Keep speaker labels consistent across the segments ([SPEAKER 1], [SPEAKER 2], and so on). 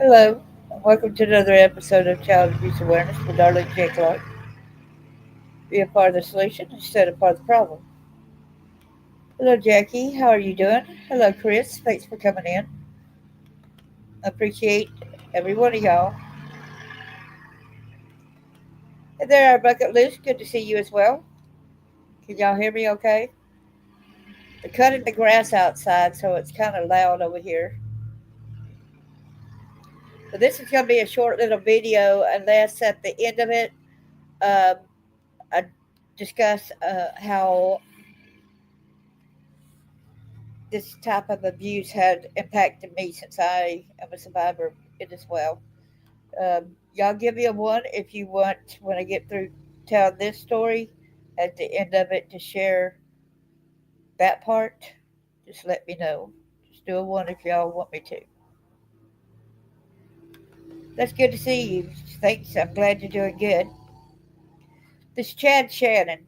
[SPEAKER 1] Hello, and welcome to another episode of Child Abuse Awareness with Darlene J. Clark. Be a part of the solution instead of part of the problem. Hello, Jackie. How are you doing? Hello, Chris. Thanks for coming in. Appreciate every one of y'all. And there, our bucket loose. Good to see you as well. Can y'all hear me okay? They're cutting the grass outside, so it's kind of loud over here. But this is going to be a short little video, unless at the end of it, um, I discuss how this type of abuse had impacted me since I am a survivor of it as well. Y'all give me a one if you want, when I get through telling this story, at the end of it to share that part. Just let me know. Just do a one if y'all want me to. That's good to see you. Thanks. I'm glad you're doing good. This Chad Shannon,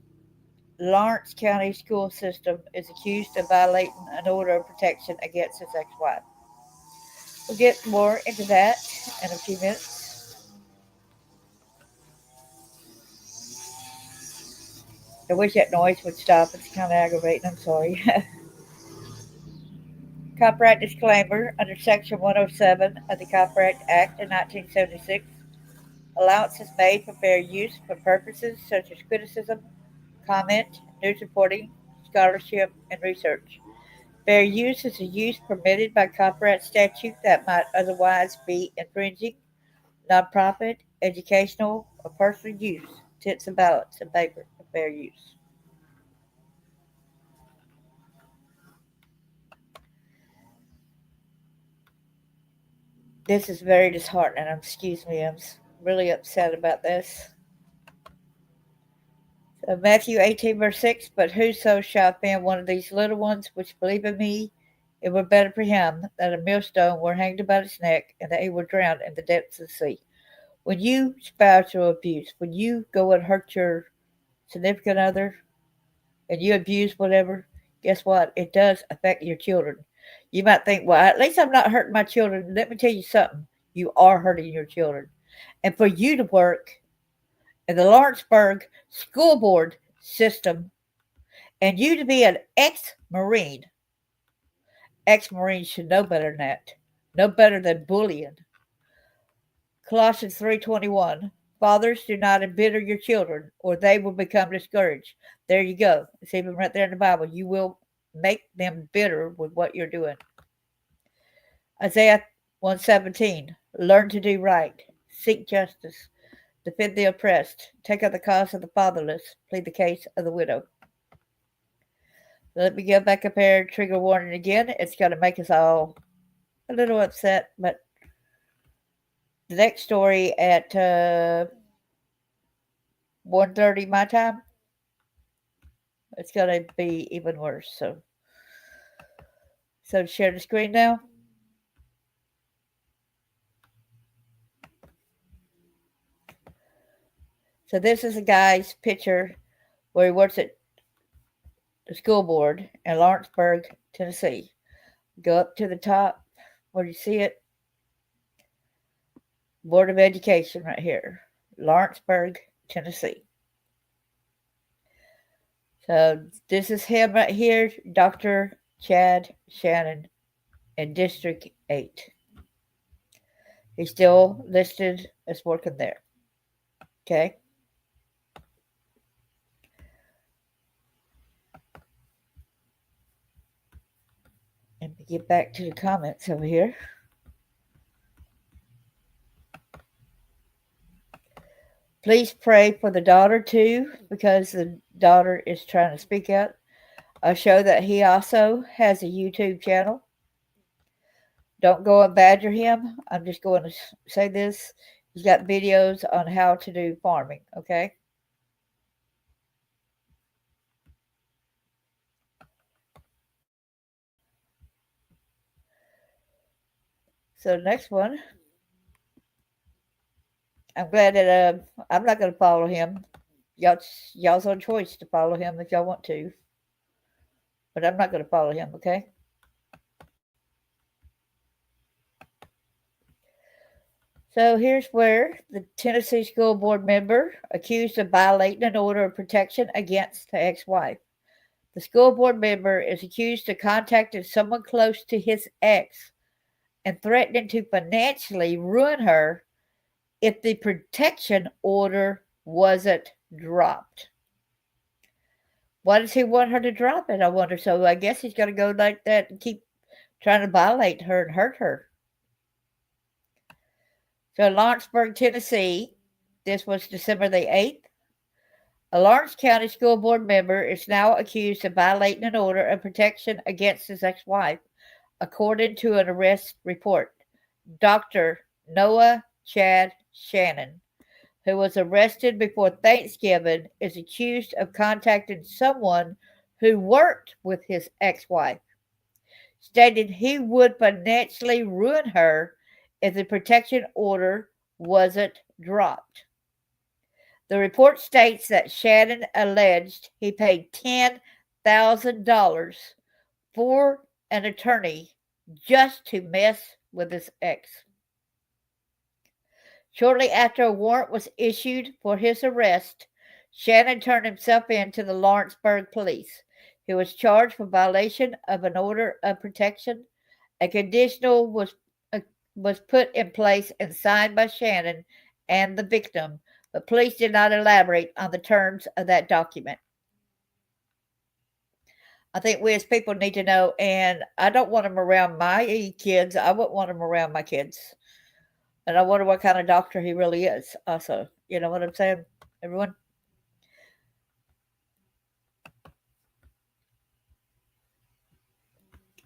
[SPEAKER 1] Lawrence County school system, is accused of violating an order of protection against his ex-wife. We'll get more into that in a few minutes. I wish that noise would stop. It's kind of aggravating. I'm sorry. Copyright disclaimer under Section 107 of the Copyright Act of 1976. Allowance is made for fair use for purposes such as criticism, comment, news reporting, scholarship, and research. Fair use is a use permitted by copyright statute that might otherwise be infringing. Nonprofit, educational, or personal use, tents and ballots and paper for fair use. This is very disheartening. Excuse me, I'm really upset about this. So Matthew 18, verse 6, but whoso shall offend one of these little ones which believe in me, it were better for him that a millstone were hanged about his neck, and that he were drowned in the depths of the sea. When you spiritual abuse, when you go and hurt your significant other, and you abuse whatever, guess what? It does affect your children. You might think, well, at least I'm not hurting my children. Let me tell you something. You are hurting your children. And for you to work in the Lawrenceburg school board system, and you to be an ex-Marine should know better than that. Know better than bullying. Colossians 3:21. Fathers, do not embitter your children, or they will become discouraged. There you go. It's even right there in the Bible. You will make them bitter with what you're doing. Isaiah 1:17. Learn to do right. Seek justice. Defend the oppressed. Take up the cause of the fatherless. Plead the case of the widow. Let me go back up here. Trigger warning again. It's going to make us all a little upset, but the next story at 1:30 my time, it's going to be even worse. So share the screen now. So this is a guy's picture where he works at the school board in Lawrenceburg, Tennessee. Go up to the top where you see it. Board of Education right here. Lawrenceburg, Tennessee. So this is him right here, Dr. Chad Shannon in District 8. He's still listed as working there. Okay. Let me get back to the comments over here. Please pray for the daughter too, because the daughter is trying to speak out. I'll show that he also has a YouTube channel. Don't go and badger him. I'm just going to say this. He's got videos on how to do farming, okay? So the next one, I'm glad that I'm not going to follow him. Y'all's own choice to follow him if y'all want to, but I'm not going to follow him, okay? So here's where the Tennessee school board member accused of violating an order of protection against the ex-wife. The school board member is accused of contacting someone close to his ex and threatening to financially ruin her if the protection order wasn't dropped. Why does he want her to drop it? I wonder. So I guess he's going to go like that and keep trying to violate her and hurt her. So Lawrenceburg, Tennessee, this was December the 8th. A Lawrence County School Board member is now accused of violating an order of protection against his ex-wife, according to an arrest report. Dr. Noah Chad Shannon, who was arrested before Thanksgiving, is accused of contacting someone who worked with his ex-wife, stating he would financially ruin her if the protection order wasn't dropped. The report states that Shannon alleged he paid $10,000 for an attorney just to mess with his ex. Shortly after a warrant was issued for his arrest, Shannon turned himself in to the Lawrenceburg police. He was charged for violation of an order of protection. A conditional was put in place and signed by Shannon and the victim, but police did not elaborate on the terms of that document. I think we as people need to know, and I don't want him around my kids. I wouldn't want him around my kids. And I wonder what kind of doctor he really is also. You know what I'm saying, everyone?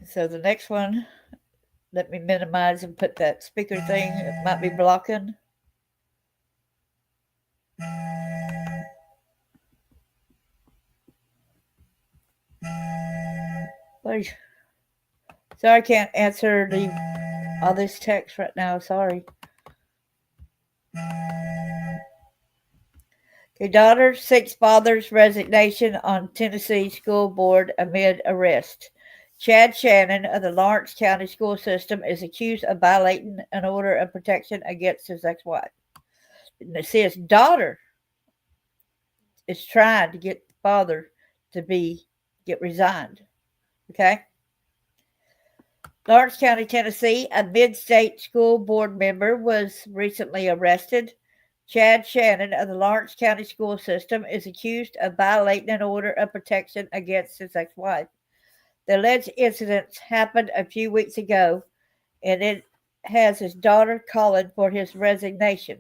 [SPEAKER 1] So the next one, let me minimize and put that speaker thing. It might be blocking. Sorry, I can't answer all this text right now. Sorry. Okay, daughter seeks father's resignation on Tennessee school board amid arrest. Chad Shannon of the Lawrence County school system is accused of violating an order of protection against his ex-wife. See, his daughter is trying to get the father to get resigned. Okay? Lawrence County, Tennessee, a mid-state school board member was recently arrested. Chad Shannon of the Lawrence County school system is accused of violating an order of protection against his ex-wife. The alleged incidents happened a few weeks ago, and it has his daughter calling for his resignation.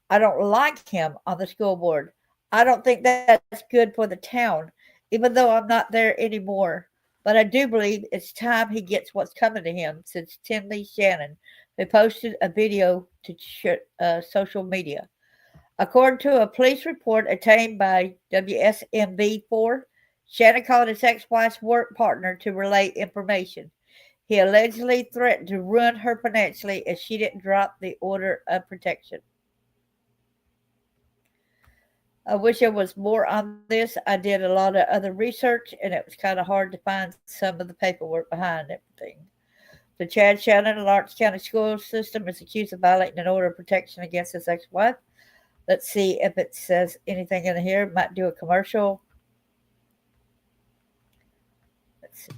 [SPEAKER 1] I don't like him on the school board. I don't think that's good for the town, even though I'm not there anymore. But I do believe it's time he gets what's coming to him, says Tinley Shannon, who posted a video to social media. According to a police report obtained by WSMV4, Shannon called his ex-wife's work partner to relay information. He allegedly threatened to ruin her financially if she didn't drop the order of protection. I wish there was more on this. I did a lot of other research, and it was kind of hard to find some of the paperwork behind everything. The Chad Shannon, the Lawrence County school system, is accused of violating an order of protection against his ex-wife. Let's see if it says anything in here. It might do a commercial.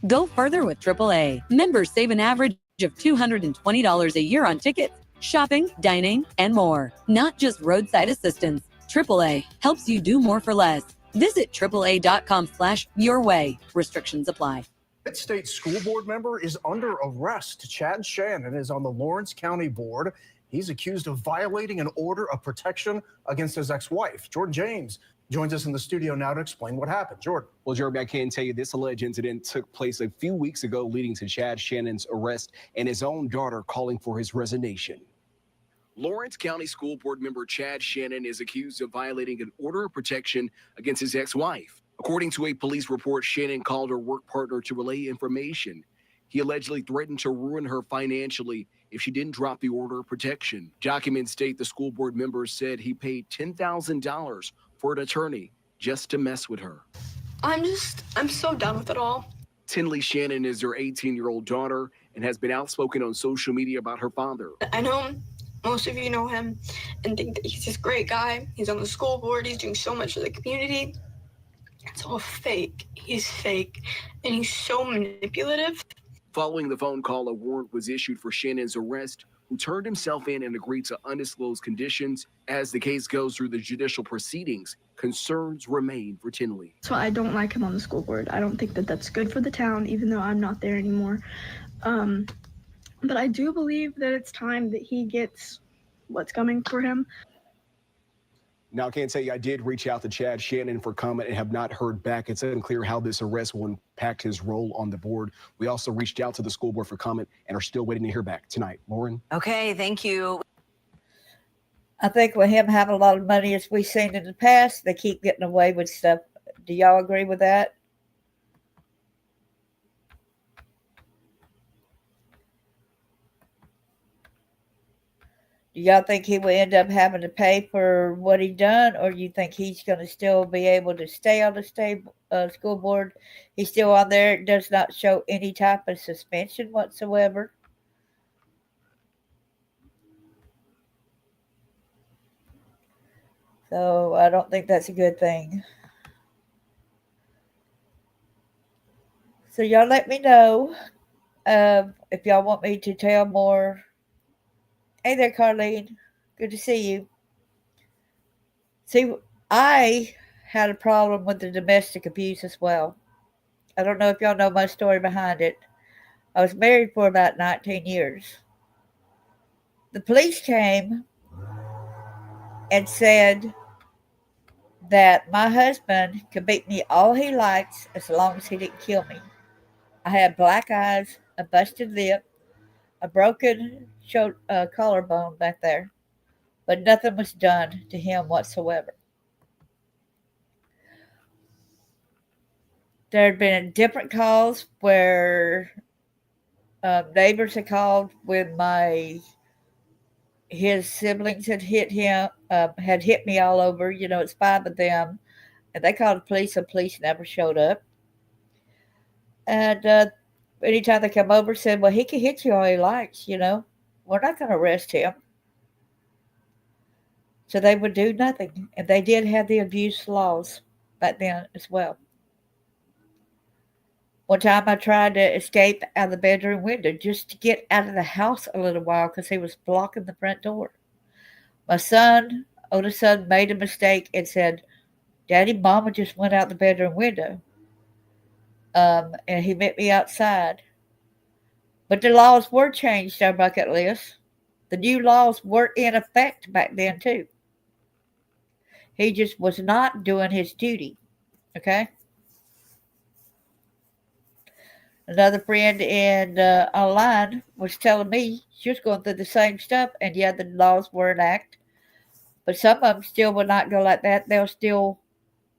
[SPEAKER 2] Go further with AAA. Members save an average of $220 a year on tickets, shopping, dining, and more. Not just roadside assistance. AAA helps you do more for less. Visit AAA.com/yourway. Restrictions apply.
[SPEAKER 3] State school board member is under arrest. Chad Shannon is on the Lawrence County board. He's accused of violating an order of protection against his ex-wife. Jordan James joins us in the studio now to explain what happened. Jordan.
[SPEAKER 4] Well, Jeremy, I can tell you this alleged incident took place a few weeks ago, leading to Chad Shannon's arrest and his own daughter calling for his resignation. Lawrence County School Board member Chad Shannon is accused of violating an order of protection against his ex-wife. According to a police report, Shannon called her work partner to relay information. He allegedly threatened to ruin her financially if she didn't drop the order of protection. Documents state the school board member said he paid $10,000 for an attorney just to mess with her.
[SPEAKER 5] I'm so done with it all.
[SPEAKER 4] Tinley Shannon is her 18-year-old daughter and has been outspoken on social media about her father.
[SPEAKER 5] I know most of you know him and think that he's this great guy. He's on the school board. He's doing so much for the community. It's all fake. He's fake, and he's so manipulative.
[SPEAKER 4] Following the phone call, a warrant was issued for Shannon's arrest, who turned himself in and agreed to undisclosed conditions. As the case goes through the judicial proceedings, concerns remain for Tinley.
[SPEAKER 5] So I don't like him on the school board. I don't think that that's good for the town, even though I'm not there anymore. But I do believe that it's time that he gets what's coming for him.
[SPEAKER 4] Now, I can't tell you, I did reach out to Chad Shannon for comment and have not heard back. It's unclear how this arrest will impact his role on the board. We also reached out to the school board for comment and are still waiting to hear back tonight. Lauren?
[SPEAKER 2] Okay, thank you.
[SPEAKER 1] I think with him having a lot of money, as we've seen in the past, they keep getting away with stuff. Do y'all agree with that? Do y'all think he will end up having to pay for what he done, or do you think he's going to still be able to stay on the school board? He's still on there. It does not show any type of suspension whatsoever. So I don't think that's a good thing. So y'all let me know if y'all want me to tell more. Hey there, Carlene. Good to see you. See, I had a problem with the domestic abuse as well. I don't know if y'all know my story behind it. I was married for about 19 years. The police came and said that my husband could beat me all he likes as long as he didn't kill me. I had black eyes, a busted lip, a broken collarbone back there, but nothing was done to him whatsoever. There had been different calls where neighbors had called when his siblings had hit him, had hit me all over. You know, it's 5 of them, and they called the police. The police never showed up. And anytime they come over, said, "Well, he can hit you all he likes. You know, we're not going to arrest him." So they would do nothing, and they did have the abuse laws back then as well. One time I tried to escape out of the bedroom window just to get out of the house a little while because he was blocking the front door. My oldest son, made a mistake and said, "Daddy, Mama just went out the bedroom window." And he met me outside. But the laws were changed, our bucket list. The new laws were in effect back then, too. He just was not doing his duty, okay? Another friend in online was telling me she was going through the same stuff, and yeah, the laws were enacted, but some of them still will not go like that. They'll still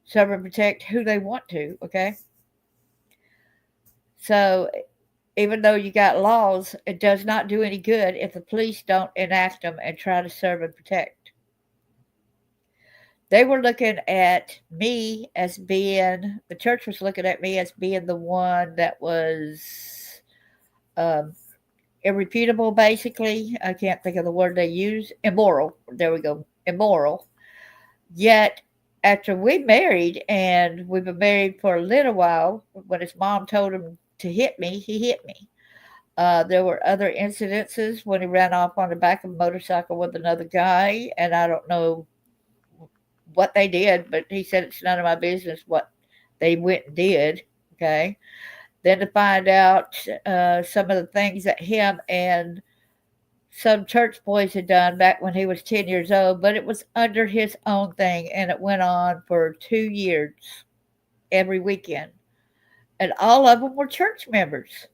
[SPEAKER 1] serve and protect who they want to, okay? So even though you got laws, it does not do any good if the police don't enact them and try to serve and protect. They were looking at me as being, the church was looking at me as being the one that was irreputable, basically. I can't think of the word they use. Immoral. There we go. Immoral. Yet, after we married, and we've been married for a little while, when his mom told him to hit me, he hit me. There were other incidences when he ran off on the back of a motorcycle with another guy, and I don't know what they did, but he said it's none of my business what they went and did, okay? Then to find out some of the things that him and some church boys had done back when he was 10 years old, but it was under his own thing, and it went on for 2 years every weekend. And all of them were church members.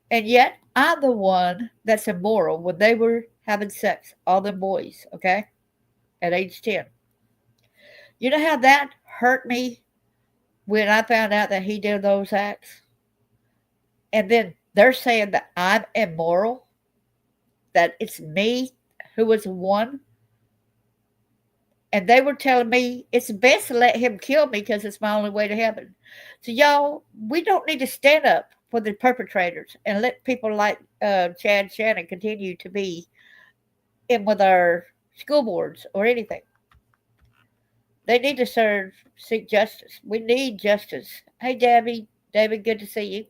[SPEAKER 1] And yet, I'm the one that's immoral when they were having sex, all them boys, okay, at age 10. You know how that hurt me when I found out that he did those acts? And then they're saying that I'm immoral, that it's me who was the one. And they were telling me it's best to let him kill me because it's my only way to heaven. So, y'all, we don't need to stand up for the perpetrators and let people like Chad Shannon continue to be in with our school boards or anything. They need to seek justice. We need justice. Hey, Debbie. David, good to see you.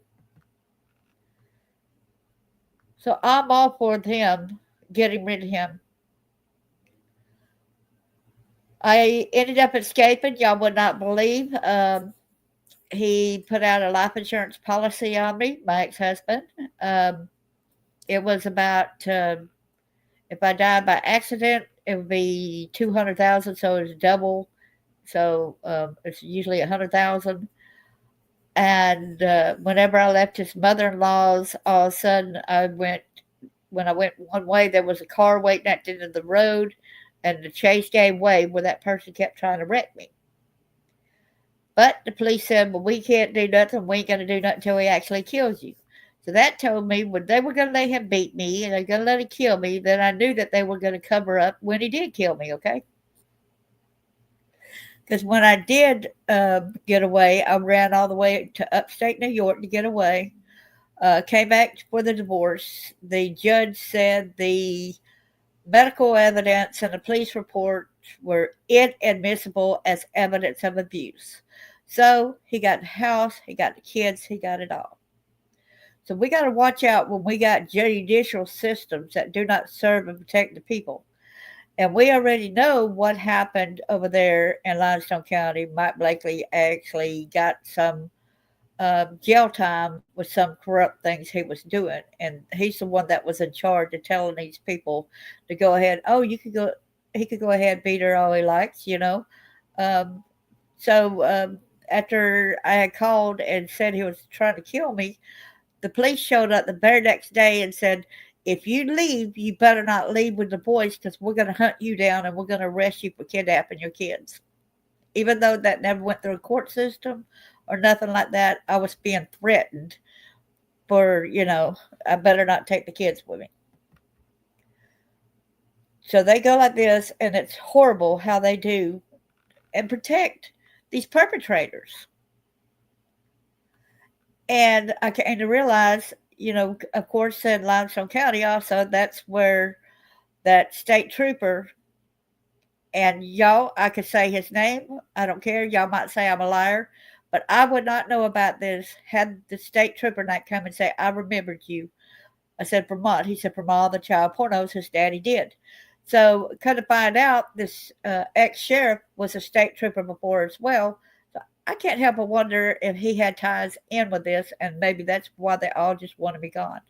[SPEAKER 1] So I'm all for him getting rid of him. I ended up escaping. Y'all would not believe. He put out a life insurance policy on me, my ex-husband. Um, it was about if I died by accident, it would be 200,000, so it's double. So it's usually 100,000. And whenever I left his mother-in-law's, all of a sudden when I went one way, there was a car waiting at the end of the road, and the chase gave way where that person kept trying to wreck me. But the police said, well, we can't do nothing. We ain't going to do nothing until he actually kills you. So that told me when they were going to let him beat me and they're going to let him kill me, then I knew that they were going to cover up when he did kill me, okay? Because when I did get away, I ran all the way to upstate New York to get away. Came back for the divorce. The judge said the medical evidence and the police report were inadmissible as evidence of abuse. So he got the house, he got the kids, he got it all. So we got to watch out when we got judicial systems that do not serve and protect the people. And we already know what happened over there in Limestone County. Mike Blakely actually got some jail time with some corrupt things he was doing. And he's the one that was in charge of telling these people to go ahead. Oh, he could go ahead and beat her all he likes, you know. Um, so after I had called and said he was trying to kill me, the police showed up the very next day and said, if you leave, you better not leave with the boys because we're going to hunt you down and we're going to arrest you for kidnapping your kids. Even though that never went through a court system or nothing like that, I was being threatened for, I better not take the kids with me. So they go like this, and it's horrible how they do and protect these perpetrators. And I came to realize, of course, in Limestone County also, that's where that state trooper, and y'all, I could say his name. I don't care. Y'all might say I'm a liar, but I would not know about this had the state trooper not come and say, I remembered you. I said, from what? He said, from all the child pornos his daddy did. So, kind of find out this ex-sheriff was a state trooper before as well. So I can't help but wonder if he had ties in with this, and maybe that's why they all just wanted me gone.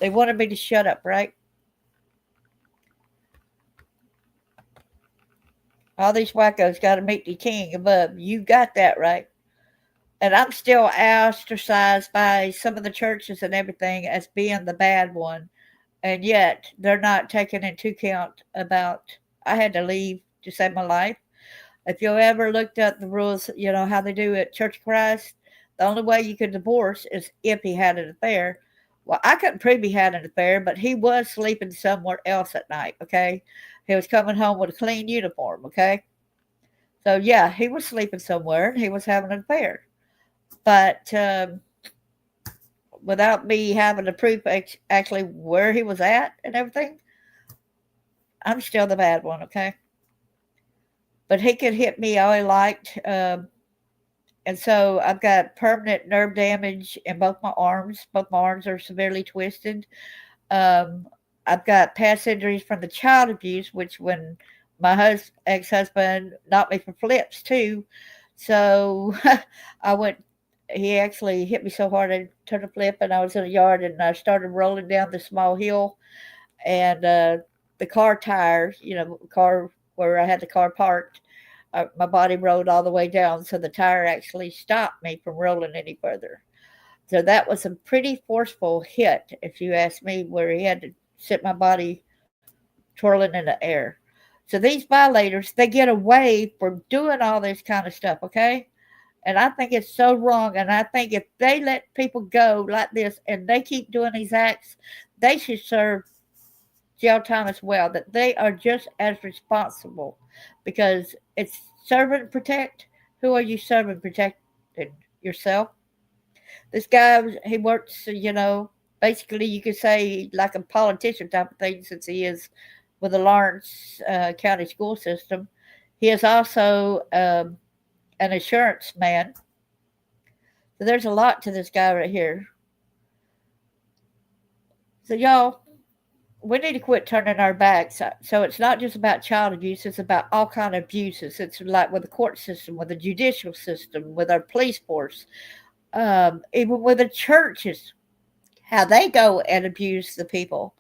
[SPEAKER 1] They wanted me to shut up, right? All these wackos got to meet the king above. You got that right. And I'm still ostracized by some of the churches and everything as being the bad one. And yet they're not taking into account about I had to leave to save my life. If you ever looked at the rules, how they do at Church of Christ, the only way you could divorce is if he had an affair. Well, I couldn't prove he had an affair, but he was sleeping somewhere else at night, okay? He was coming home with a clean uniform, okay? So, yeah, he was sleeping somewhere and he was having an affair. But without me having to prove actually where he was at and everything, I'm still the bad one, okay? But he could hit me all he liked. And so I've got permanent nerve damage in both my arms. Both my arms are severely twisted. I've got past injuries from the child abuse, which when my ex-husband knocked me for flips too. So he actually hit me so hard I turned a flip, and I was in a yard and I started rolling down the small hill, and the car tire, car where I had the car parked, my body rolled all the way down, so the tire actually stopped me from rolling any further. So that was a pretty forceful hit, if you ask me, where he had to sit my body twirling in the air. So these violators, they get away from doing all this kind of stuff, okay? And I think it's so wrong. And I think if they let people go like this and they keep doing these acts, they should serve jail time as well. That they are just as responsible, because it's serve and protect. Who are you serving, protecting? Yourself? This guy, he works, basically you could say like a politician type of thing, since he is with the Lawrence County school system. He is also an insurance man. So there's a lot to this guy right here. So y'all, we need to quit turning our backs. So it's not just about child abuse; it's about all kind of abuses. It's like with the court system, with the judicial system, with our police force, even with the churches, how they go and abuse the people,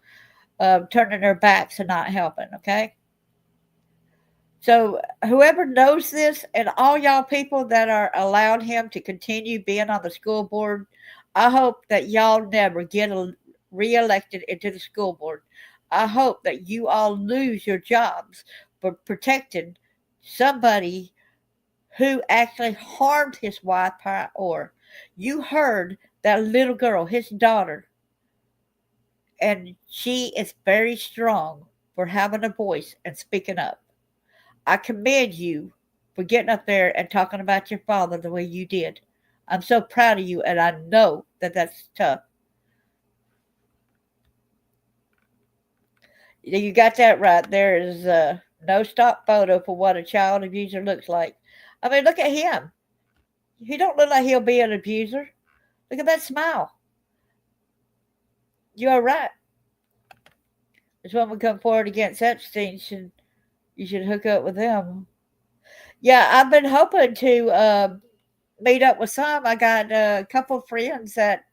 [SPEAKER 1] turning their backs and not helping. Okay. So whoever knows this, and all y'all people that are allowed him to continue being on the school board, I hope that y'all never get reelected into the school board. I hope that you all lose your jobs for protecting somebody who actually harmed his wife or you heard that little girl, his daughter, and she is very strong for having a voice and speaking up. I commend you for getting up there and talking about your father the way you did. I'm so proud of you, and I know that that's tough. You got that right. There is no stock photo for what a child abuser looks like. I mean, look at him. He don't look like he'll be an abuser. Look at that smile. You are right. This woman come forward against Epstein. You should hook up with them. Yeah, I've been hoping to meet up with some. I got a couple of friends that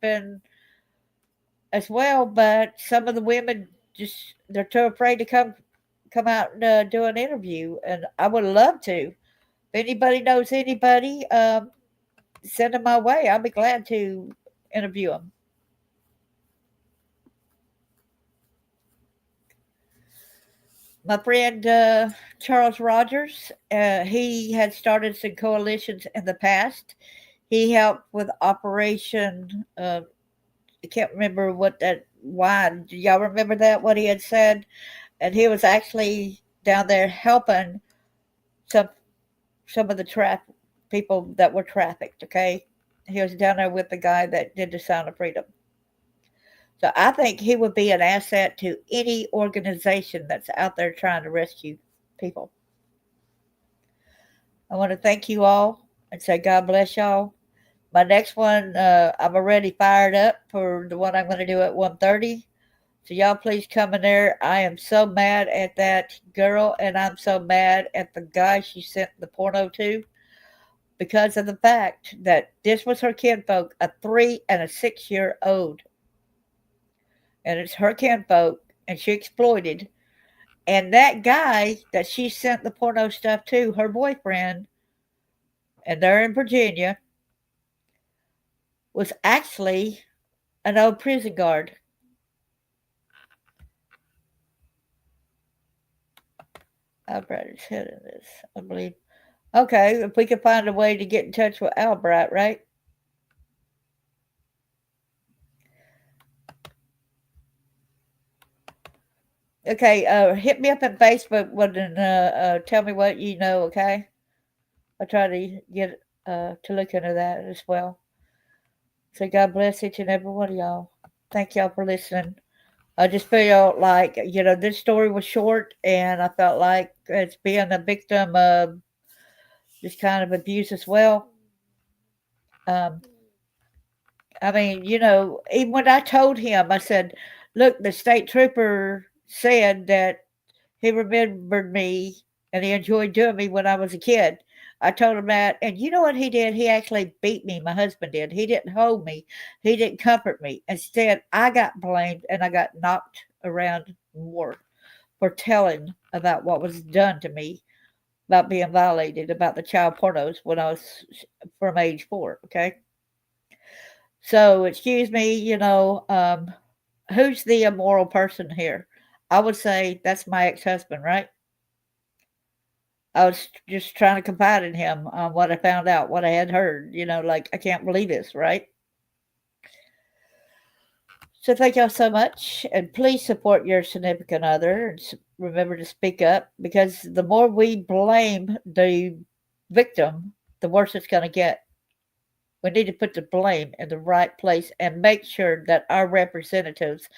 [SPEAKER 1] been as well, but some of the women they're too afraid to come out and do an interview, and I would love to. If anybody knows anybody, send them my way. I'll be glad to interview them. My friend Charles Rogers, he had started some coalitions in the past. He helped with Operation. I can't remember what that. Why do y'all remember that? What he had said, and he was actually down there helping some of the people that were trafficked. Okay, he was down there with the guy that did the Sound of Freedom. So I think he would be an asset to any organization that's out there trying to rescue people. I want to thank you all and say God bless y'all. My next one, I'm already fired up for the one I'm going to do at 1:30. So y'all please come in there. I am so mad at that girl, and I'm so mad at the guy she sent the porno to because of the fact that this was her kinfolk, a 3 and a 6-year-old. And it's her kinfolk, and she exploited. And that guy that she sent the porno stuff to, her boyfriend, and they're in Virginia, was actually an old prison guard. Albright's head in this, I believe. Okay, if we can find a way to get in touch with Albright, right? Okay, hit me up on Facebook and tell me what you know, okay? I'll try to get to look into that as well. So God bless each and every one of y'all. Thank y'all for listening. I just feel like, this story was short, and I felt like it's being a victim of this kind of abuse as well. I mean, even when I told him, I said, look, the state trooper said that he remembered me and he enjoyed doing me when I was a kid. I told him that. And you know what he did? He actually beat me. My husband did. He didn't hold me. He didn't comfort me. Instead, I got blamed and I got knocked around more for telling about what was done to me, about being violated, about the child pornos when I was from age 4. Okay. So, excuse me, who's the immoral person here? I would say that's my ex-husband, right? I was just trying to confide in him on what I found out, what I had heard, like, I can't believe this, right? So thank y'all so much, and please support your significant other, and remember to speak up, because the more we blame the victim, the worse it's going to get. We need to put the blame in the right place and make sure that our representatives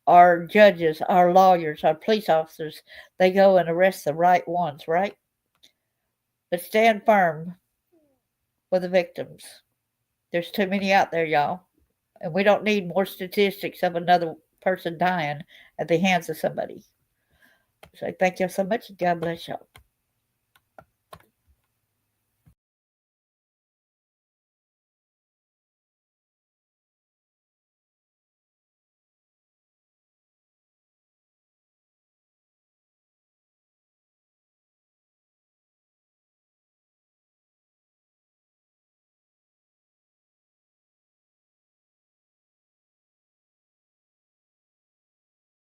[SPEAKER 1] our judges, our lawyers, our police officers, they go and arrest the right ones, right? But stand firm for the victims. There's too many out there, y'all. And we don't need more statistics of another person dying at the hands of somebody. So thank you so much, and God bless y'all.